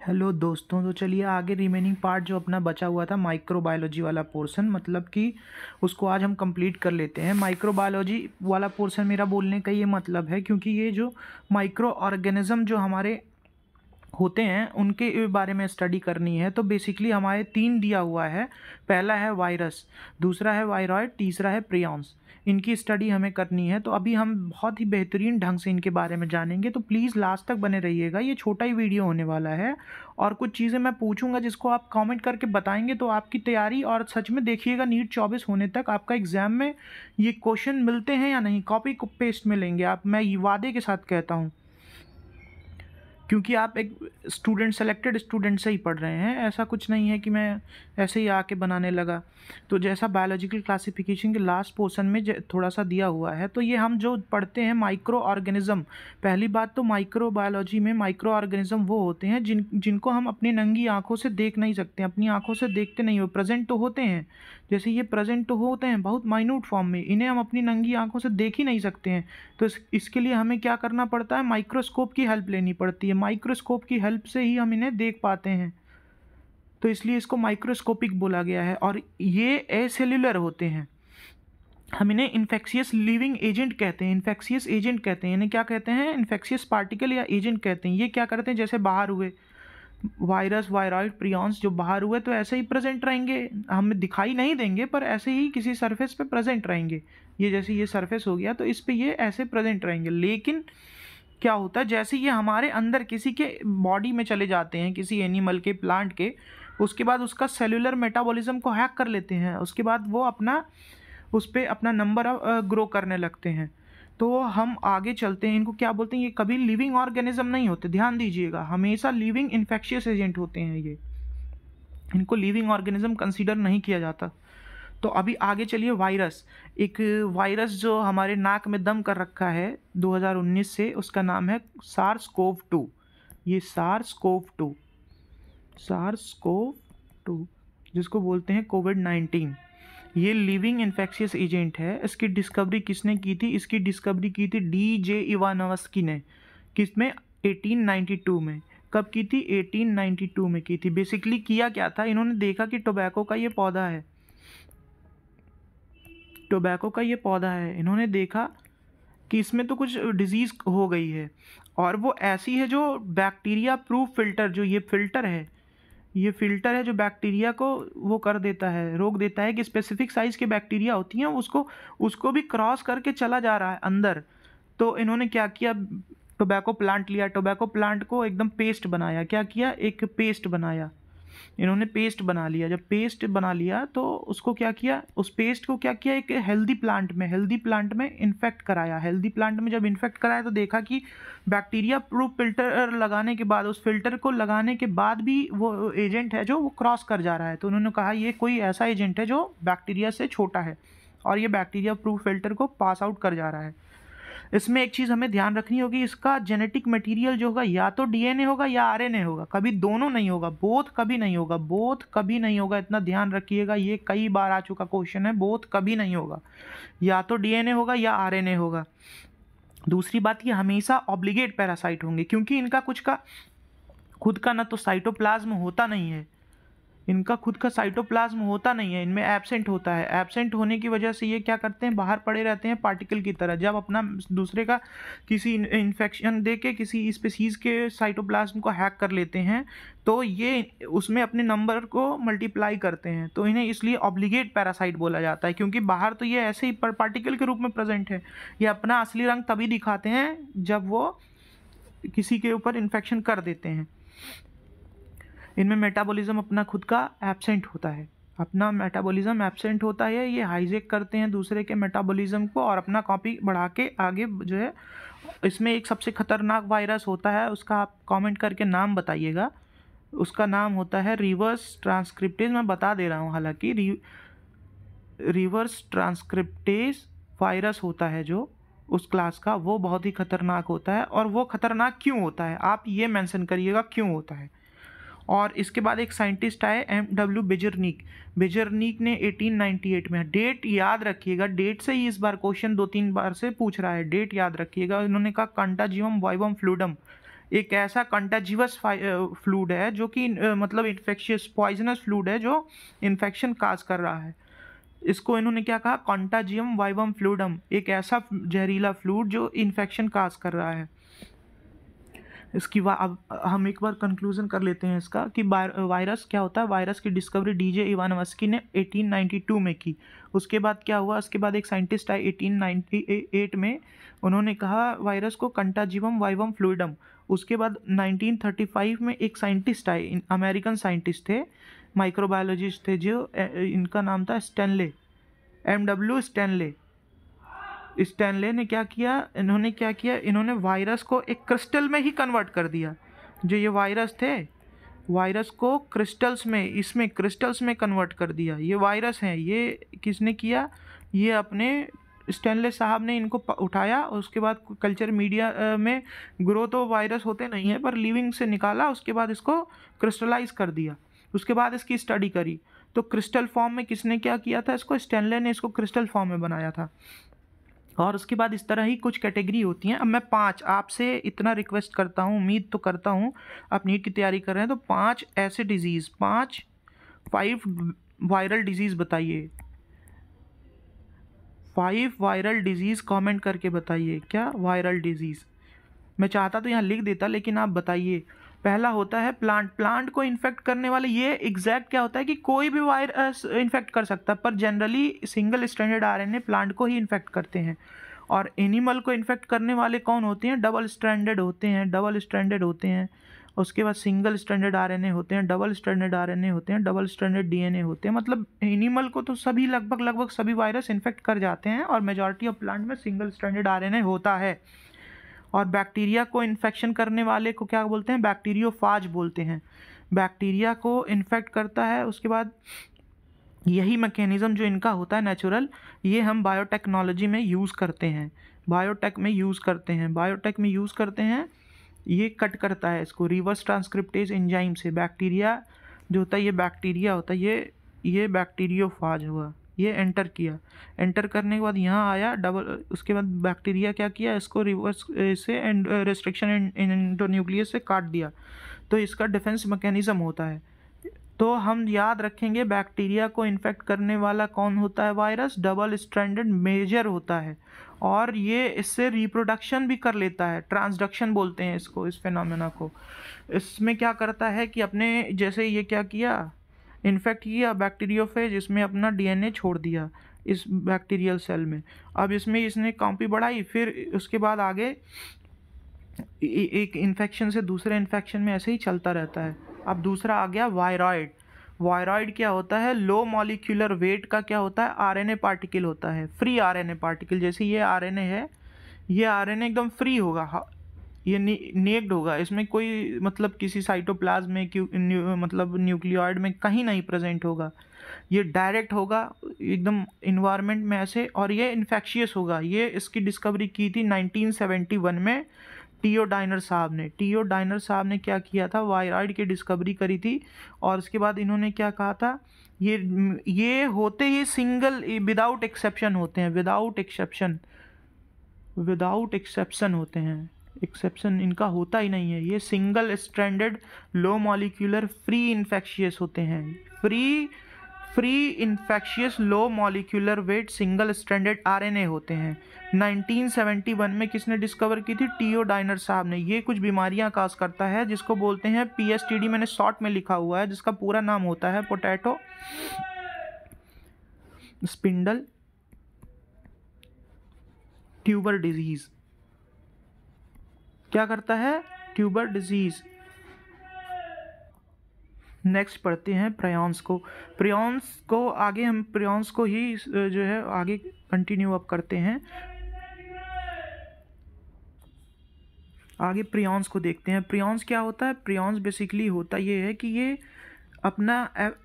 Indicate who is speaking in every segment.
Speaker 1: Hello दोस्तों, तो चलिए आगे रिमेनिंग पार्ट जो अपना बचा हुआ था माइक्रोबायोलॉजी वाला पोर्शन, मतलब कि उसको आज हम कंप्लीट कर लेते हैं। माइक्रोबायोलॉजी वाला पोर्शन मेरा बोलने का ये मतलब है, क्योंकि ये जो माइक्रो ऑर्गेनिज्म जो हमारे होते हैं उनके बारे में स्टडी करनी है। तो बेसिकली हमारे तीन दिया हुआ है। पहला है वायरस, दूसरा है वायरॉइड, तीसरा है प्रियॉन्स। इनकी स्टडी हमें करनी है, तो अभी हम बहुत ही बेहतरीन ढंग से इनके बारे में जानेंगे। तो प्लीज़ लास्ट तक बने रहिएगा, ये छोटा ही वीडियो होने वाला है और कुछ चीज़ें मैं पूछूंगा जिसको आप कमेंट करके बताएंगे तो आपकी तैयारी, और सच में देखिएगा नीट 24 होने तक आपका एग्ज़ाम में ये क्वेश्चन मिलते हैं या नहीं, कॉपी पेस्ट में लेंगे आप, मैं ये वादे के साथ कहता हूँ, क्योंकि आप एक स्टूडेंट, सेलेक्टेड स्टूडेंट से ही पढ़ रहे हैं। ऐसा कुछ नहीं है कि मैं ऐसे ही आके बनाने लगा। तो जैसा बायोलॉजिकल क्लासिफिकेशन के लास्ट पोर्शन में थोड़ा सा दिया हुआ है, तो ये हम जो पढ़ते हैं माइक्रो ऑर्गेनिज्म। पहली बात तो माइक्रो बायोलॉजी में माइक्रो ऑर्गेनिज्म वो होते हैं जिनको हम अपनी नंगी आंखों से देख नहीं सकते, अपनी आंखों से देखते नहीं हो, प्रेजेंट तो होते हैं, जैसे ये प्रेजेंट तो होते हैं बहुत माइन्यूट फॉर्म में, इन्हें हम अपनी नंगी आंखों से देख ही नहीं सकते हैं। तो इसके लिए हमें क्या करना पड़ता है, माइक्रोस्कोप की हेल्प लेनी पड़ती है। माइक्रोस्कोप की हेल्प से ही हम इन्हें देख पाते हैं, तो इसलिए इसको माइक्रोस्कोपिक बोला गया है। और ये एसेल्यूलर होते हैं, हम इन्हें इन्फेक्शियस लिविंग एजेंट कहते हैं, इन्फेक्शियस एजेंट कहते हैं। इन्हें क्या कहते हैं, इन्फेक्शियस पार्टिकल या एजेंट कहते हैं। ये क्या करते हैं, जैसे बाहर हुए वायरस, वायरॉइड, प्रियॉन्स जो बाहर हुए तो ऐसे ही प्रेजेंट रहेंगे, हमें दिखाई नहीं देंगे पर ऐसे ही किसी सरफेस पे प्रेजेंट रहेंगे। ये जैसे ये सरफेस हो गया तो इस पे ये ऐसे प्रेजेंट रहेंगे। लेकिन क्या होता है, जैसे ये हमारे अंदर किसी के बॉडी में चले जाते हैं, किसी एनिमल के, प्लांट के, उसके बाद उसका सेलुलर मेटाबॉलिज्म को हैक कर लेते हैं, उसके बाद वो अपना उस पर अपना नंबर ग्रो करने लगते हैं। तो हम आगे चलते हैं, इनको क्या बोलते हैं, ये कभी लिविंग ऑर्गेनिज्म नहीं होते, ध्यान दीजिएगा, हमेशा लिविंग इन्फेक्शियस एजेंट होते हैं ये, इनको लिविंग ऑर्गेनिज्म कंसीडर नहीं किया जाता। तो अभी आगे चलिए, वायरस। एक वायरस जो हमारे नाक में दम कर रखा है 2019 से, उसका नाम है सार्स कोव 2। ये सार्स कोव 2, सार्स कोव 2 जिसको बोलते हैं कोविड-19, ये लिविंग इन्फेक्शियस एजेंट है। इसकी डिस्कवरी किसने की थी, इसकी डिस्कवरी की थी DJ इवानोव्स्की ने। किसमें, 1892 में। कब की थी, 1892 में की थी। बेसिकली किया क्या था, इन्होंने देखा कि टोबैको का ये पौधा है, टोबैको का ये पौधा है, इन्होंने देखा कि इसमें तो कुछ डिजीज़ हो गई है, और वो ऐसी है जो बैक्टीरिया प्रूफ फिल्टर, जो ये फिल्टर है, ये फिल्टर है जो बैक्टीरिया को वो कर देता है, रोक देता है कि स्पेसिफिक साइज़ के बैक्टीरिया होती हैं उसको उसको भी क्रॉस करके चला जा रहा है अंदर। तो इन्होंने क्या किया, टोबैको प्लांट लिया, टोबैको प्लांट को एकदम पेस्ट बनाया, क्या किया, एक पेस्ट बनाया, इन्होंने पेस्ट बना लिया। जब पेस्ट बना लिया तो उसको क्या किया, उस पेस्ट को क्या किया, एक हेल्दी प्लांट में इन्फेक्ट कराया। हेल्दी प्लांट में जब इन्फेक्ट कराया तो देखा कि बैक्टीरिया प्रूफ फिल्टर लगाने के बाद, उस फिल्टर को लगाने के बाद भी वो एजेंट है जो वो क्रॉस कर जा रहा है। तो उन्होंने कहा ये कोई ऐसा एजेंट है जो बैक्टीरिया से छोटा है और ये बैक्टीरिया प्रूफ फिल्टर को पास आउट कर जा रहा है। इसमें एक चीज़ हमें ध्यान रखनी होगी, इसका जेनेटिक मटेरियल जो होगा या तो DNA होगा या RNA होगा, कभी दोनों नहीं होगा, बोथ कभी नहीं होगा, बोथ कभी नहीं होगा, इतना ध्यान रखिएगा, ये कई बार आ चुका क्वेश्चन है, बोथ कभी नहीं होगा, या तो DNA होगा या RNA होगा। दूसरी बात, ये हमेशा ऑब्लिगेट पैरासाइट होंगे, क्योंकि इनका कुछ का खुद का ना तो साइटोप्लाज्म होता नहीं है, इनका खुद का साइटोप्लाज्म होता नहीं है, इनमें एब्सेंट होता है। एब्सेंट होने की वजह से ये क्या करते हैं, बाहर पड़े रहते हैं पार्टिकल की तरह। जब अपना दूसरे का किसी इन्फेक्शन दे के किसी स्पीसीज के साइटोप्लाज्म को हैक कर लेते हैं तो ये उसमें अपने नंबर को मल्टीप्लाई करते हैं, तो इन्हें इसलिए ऑब्लिगेट पैरासाइट बोला जाता है, क्योंकि बाहर तो ये ऐसे ही पार्टिकल के रूप में प्रेजेंट है। ये अपना असली रंग तभी दिखाते हैं जब वो किसी के ऊपर इन्फेक्शन कर देते हैं। इनमें मेटाबॉलिज्म अपना खुद का एब्सेंट होता है, अपना मेटाबॉलिज्म एब्सेंट होता है, ये हाईजैक करते हैं दूसरे के मेटाबॉलिज्म को और अपना कॉपी बढ़ा के आगे जो है। इसमें एक सबसे खतरनाक वायरस होता है, उसका आप कमेंट करके नाम बताइएगा, उसका नाम होता है रिवर्स ट्रांसक्रिप्टेज। मैं बता दे रहा हूँ, हालांकि रिवर्स ट्रांसक्रिप्टेज वायरस होता है जो उस क्लास का, वो बहुत ही खतरनाक होता है। और वो खतरनाक क्यों होता है, आप ये मेंशन करिएगा क्यों होता है। और इसके बाद एक साइंटिस्ट आए, MW बेजरनिक। बेजरनिक ने 1898 में, डेट याद रखिएगा, डेट से ही इस बार क्वेश्चन 2-3 बार से पूछ रहा है, डेट याद रखिएगा। इन्होंने कहा कंटाजियम वाइवम फ्लूडम, एक ऐसा कंटाजिवस फ्लूड है जो कि मतलब इन्फेक्शियस पॉइजनस फ्लूड है जो इन्फेक्शन काज कर रहा है। इसको इन्होंने क्या कहा, कंटाजियम वाइवम फ्लूडम, एक ऐसा जहरीला फ्लूड जो इन्फेक्शन काज कर रहा है। इसकी अब हम एक बार कंक्लूजन कर लेते हैं इसका कि वायरस क्या होता है। वायरस की डिस्कवरी डीजे इवानोव्स्की ने 1892 में की। उसके बाद क्या हुआ, उसके बाद एक साइंटिस्ट आए 1898 में, उन्होंने कहा वायरस को कंटाजिवम वाइवम फ्लूइडम। उसके बाद 1935 में एक साइंटिस्ट आए, अमेरिकन साइंटिस्ट थे, माइक्रोबायोलॉजिस्ट थे, जो इनका नाम था स्टैनले, MW स्टैनले। स्टैनले ने क्या किया, इन्होंने वायरस को एक क्रिस्टल में ही कन्वर्ट कर दिया। जो ये वायरस थे, वायरस को क्रिस्टल्स में कन्वर्ट कर दिया। ये वायरस हैं, ये किसने किया, ये अपने स्टैनले साहब ने इनको उठाया। उसके बाद कल्चर मीडिया में ग्रो तो वायरस होते नहीं हैं पर लिविंग से निकाला, उसके बाद इसको क्रिस्टलाइज कर दिया। उसके बाद इसकी स्टडी करी तो क्रिस्टल फॉर्म में किसने क्या किया था, इसको स्टैनले ने इसको क्रिस्टल फॉर्म में बनाया था। और उसके बाद इस तरह ही कुछ कैटेगरी होती हैं। अब मैं 5 आपसे इतना रिक्वेस्ट करता हूँ, उम्मीद तो करता हूँ आप नीट की तैयारी कर रहे हैं, तो 5 ऐसे डिजीज़, 5 वायरल डिजीज़ बताइए। 5 वायरल डिजीज़ कमेंट करके बताइए। क्या वायरल डिजीज़, मैं चाहता तो यहाँ लिख देता लेकिन आप बताइए। पहला होता है प्लांट को इन्फेक्ट करने वाले। ये एग्जैक्ट क्या होता है कि कोई भी वायरस इन्फेक्ट कर सकता है, पर generally single stranded RNA plant को ही इन्फेक्ट करते हैं। और एनिमल को इन्फेक्ट करने वाले कौन होते हैं, डबल स्ट्रैंडेड होते हैं। उसके बाद सिंगल स्ट्रैंडेड RNA होते हैं, डबल स्ट्रैंडेड RNA होते हैं, डबल स्ट्रैंडेड DNA होते हैं। मतलब एनिमल को तो सभी लगभग सभी वायरस इन्फेक्ट कर जाते हैं और मेजॉरिटी ऑफ प्लांट में सिंगल स्ट्रैंडेड RNA होता है। और बैक्टीरिया को इन्फेक्शन करने वाले को क्या बोलते हैं, बैक्टीरियोफाज बोलते हैं। बैक्टीरिया को इन्फेक्ट करता है। उसके बाद यही मैकेनिज़्म जो इनका होता है नेचुरल, ये हम बायोटेक्नोलॉजी में यूज़ करते हैं, बायोटेक में यूज़ करते हैं। ये कट करता है इसको रिवर्स ट्रांसक्रिप्टेज एंजाइम से। बैक्टीरिया जो होता है, ये बैक्टीरिया होता है, ये बैक्टीरियोफाज हुआ, ये एंटर किया। एंटर करने के बाद यहाँ आया डबल, उसके बाद बैक्टीरिया क्या किया, इसको रिवर्स से रेस्ट्रिक्शन एंडोन्यूक्लियस से काट दिया। तो इसका डिफेंस मैकेनिज़्म होता है। तो हम याद रखेंगे बैक्टीरिया को इन्फेक्ट करने वाला कौन होता है, वायरस डबल स्ट्रैंडेड मेजर होता है। और ये इससे रिप्रोडक्शन भी कर लेता है, ट्रांसडक्शन बोलते हैं इसको, इस फिनोमेना को। इसमें क्या करता है कि अपने जैसे ये क्या किया, इन्फेक्ट किया बैक्टीरियोफेज, इसमें अपना DNA छोड़ दिया इस बैक्टीरियल सेल में। अब इसमें इसने कॉपी बढ़ाई, फिर उसके बाद आगे एक इन्फेक्शन से दूसरे इन्फेक्शन में ऐसे ही चलता रहता है। अब दूसरा आ गया वायरॉइड। वायरॉइड क्या होता है, लो मॉलिक्यूलर वेट का क्या होता है, RNA पार्टिकल होता है, फ्री RNA पार्टिकल। जैसे ये RNA है, ये RNA एकदम फ्री होगा, ये नेक्ड होगा, इसमें कोई मतलब किसी साइटोप्लाज्म में मतलब न्यूक्लियोइड में कहीं नहीं प्रेजेंट होगा। ये डायरेक्ट होगा एकदम इन्वायरमेंट में ऐसे, और ये इन्फेक्शियस होगा। ये इसकी डिस्कवरी की थी 1971 में टीओ डाइनर साहब ने क्या किया था, वायरॉइड की डिस्कवरी करी थी। और उसके बाद इन्होंने क्या कहा था, ये होते ही सिंगल विदाउट एक्सेप्शन होते हैं, विदाउट एक्सेप्शन होते हैं, एक्सेप्शन इनका होता ही नहीं है। ये single stranded low molecular free infectious होते हैं, free infectious low molecular weight single stranded RNA होते हैं। 1971 में किसने डिस्कवर की थी, टीओ डाइनर साहब ने। ये कुछ बीमारियां काज करता है जिसको बोलते हैं PSTD, मैंने शॉर्ट में लिखा हुआ है, जिसका पूरा नाम होता है पोटैटो स्पिंडल ट्यूबर डिजीज। क्या करता है, ट्यूबर डिजीज। नेक्स्ट पढ़ते हैं प्रियॉन्स को आगे हम प्रियॉन्स को ही जो है आगे कंटिन्यू अप करते हैं। आगे प्रियॉन्स को देखते हैं। प्रियॉन्स क्या होता है, प्रियॉन्स बेसिकली होता ये है कि ये अपना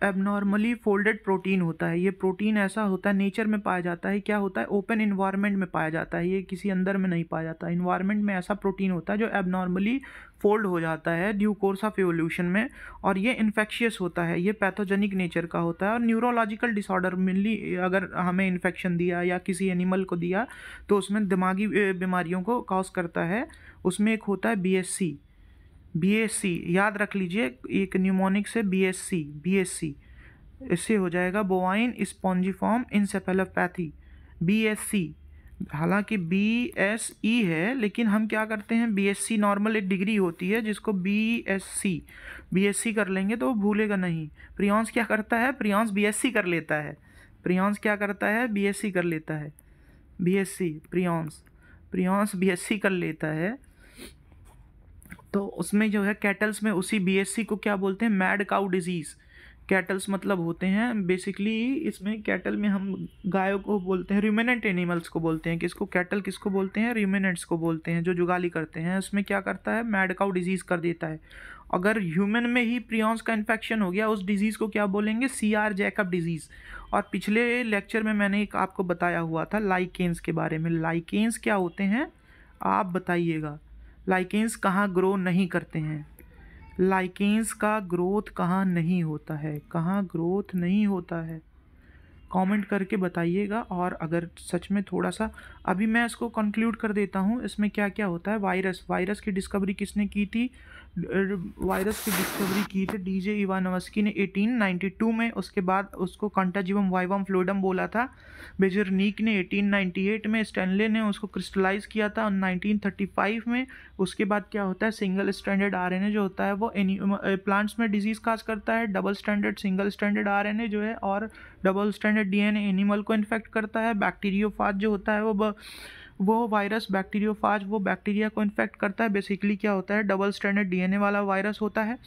Speaker 1: एबनॉर्मली फोल्डेड प्रोटीन होता है। ये प्रोटीन ऐसा होता है, नेचर में पाया जाता है, क्या होता है, ओपन इन्वायरमेंट में पाया जाता है, ये किसी अंदर में नहीं पाया जाता। इन्वायरमेंट में ऐसा प्रोटीन होता है जो एबनॉर्मली फोल्ड हो जाता है ड्यू कोर्स ऑफ एवोल्यूशन में, और ये इन्फेक्शियस होता है, ये पैथोजेनिक नेचर का होता है। और न्यूरोलॉजिकल डिसऑर्डर मेनली अगर हमें इन्फेक्शन दिया या किसी एनिमल को दिया तो उसमें दिमागी बीमारियों को कॉज करता है। उसमें एक होता है BSC, BSC याद रख लीजिए, एक न्यूमोनिक से BSC इससे हो जाएगा बोवाइन स्पॉन्जिफॉर्म इंसेफेलोपैथी, BSC। हालांकि BSE है, लेकिन हम क्या करते हैं, BSC नॉर्मल एक डिग्री होती है जिसको BSC कर लेंगे तो वो भूलेगा नहीं। प्रियांश क्या करता है, प्रियांश BSC कर लेता है, प्रियांश क्या करता है, BSC कर लेता है, BSC प्रियांश BSC कर लेता है। तो उसमें जो है कैटल्स में उसी BSC को क्या बोलते हैं, मैड काउ डिजीज़। कैटल्स मतलब होते हैं बेसिकली, इसमें कैटल में हम गायों को बोलते हैं, रूमिनेंट एनिमल्स को बोलते हैं। किसको कैटल किसको बोलते हैं, रूमिनेंट्स को बोलते हैं, जो जुगाली करते हैं। उसमें क्या करता है, मैड काउ डिजीज़ कर देता है। अगर ह्यूमन में ही प्रियॉन्स का इन्फेक्शन हो गया, उस डिजीज़ को क्या बोलेंगे, CR जैकब डिजीज़। और पिछले लेक्चर में मैंने एक आपको बताया हुआ था लाइकेंस के बारे में। लाइकेंस क्या होते हैं आप बताइएगा, लाइकेंस कहाँ ग्रो नहीं करते हैं, लाइकेंस का ग्रोथ कहाँ नहीं होता है, कहाँ ग्रोथ नहीं होता है, कमेंट करके बताइएगा। और अगर सच में थोड़ा सा, अभी मैं इसको कंक्लूड कर देता हूँ। इसमें क्या क्या होता है, वायरस की डिस्कवरी किसने की थी, वायरस की डिस्कवरी की थी DJ इवानोव्स्की ने 1892 में। उसके बाद उसको कंटाजिवम वाइवम फ्लूइडम बोला था। बेजरनिक ने 1898 में, स्टैनले ने उसको क्रिस्टलाइज किया था 1935 में। उसके बाद क्या होता है, सिंगल स्ट्रैंडेड RNA जो होता है वो प्लांट्स में डिजीज काज करता है। Double standard single stranded RNA जो है और डबल स्टैंडर्ड DNA एनिमल को इन्फेक्ट करता है। बैक्टीरियोफाज जो होता है वो वायरस बैक्टीरियोफाज वो बैक्टीरिया को इन्फेक्ट करता है। बेसिकली क्या होता है, डबल स्टैंडर्ड DNA वाला वायरस होता है।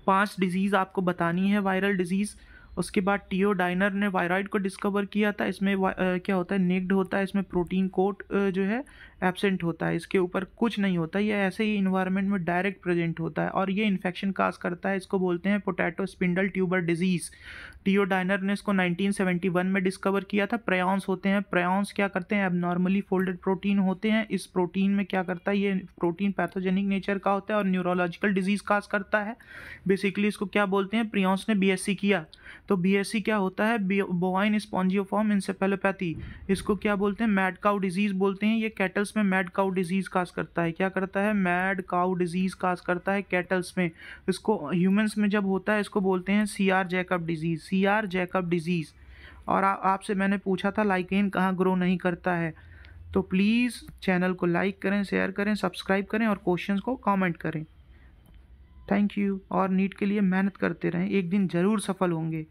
Speaker 1: 5 डिजीज़ आपको बतानी है वायरल डिजीज़। उसके बाद टियोडाइनर ने वायरॉइड को डिस्कवर किया था। इसमें क्या होता है, नेक्ड होता है, इसमें प्रोटीन कोट जो है एब्सेंट होता है, इसके ऊपर कुछ नहीं होता, ये ऐसे ही इन्वायरमेंट में डायरेक्ट प्रेजेंट होता है और ये इन्फेक्शन काज करता है। इसको बोलते हैं पोटैटो स्पिंडल ट्यूबर डिजीज़। टियोडाइनर ने इसको 1971 में डिस्कवर किया था। प्रयाउंस होते हैं, प्रयाउंस क्या करते हैं, एबनॉर्मली फोल्डेड प्रोटीन होते हैं। इस प्रोटीन में क्या करता है, ये प्रोटीन पैथोजेनिक नेचर का होता है और न्यूरोलॉजिकल डिजीज़ काज करता है। बेसिकली इसको क्या बोलते हैं, प्रियांस ने BSC किया तो BSC क्या होता है, बोवाइन स्पॉन्जियोफॉर्म इंसेफेलोपैथी। इसको क्या बोलते हैं, मैड काउ डिजीज़ बोलते हैं। ये कैटल्स में मैड काउ डिजीज़ काज करता है। क्या करता है, मैड काउ डिजीज़ काज करता है कैटल्स में। इसको ह्यूमंस में जब होता है इसको बोलते हैं CR जैकब डिजीज़। और आपसे मैंने पूछा था लाइकेन कहाँ ग्रो नहीं करता है। तो प्लीज़ चैनल को लाइक करें, शेयर करें, सब्सक्राइब करें और क्वेश्चंस को कमेंट करें। Thank you. और नीट के लिए मेहनत करते रहें, एक दिन ज़रूर सफल होंगे।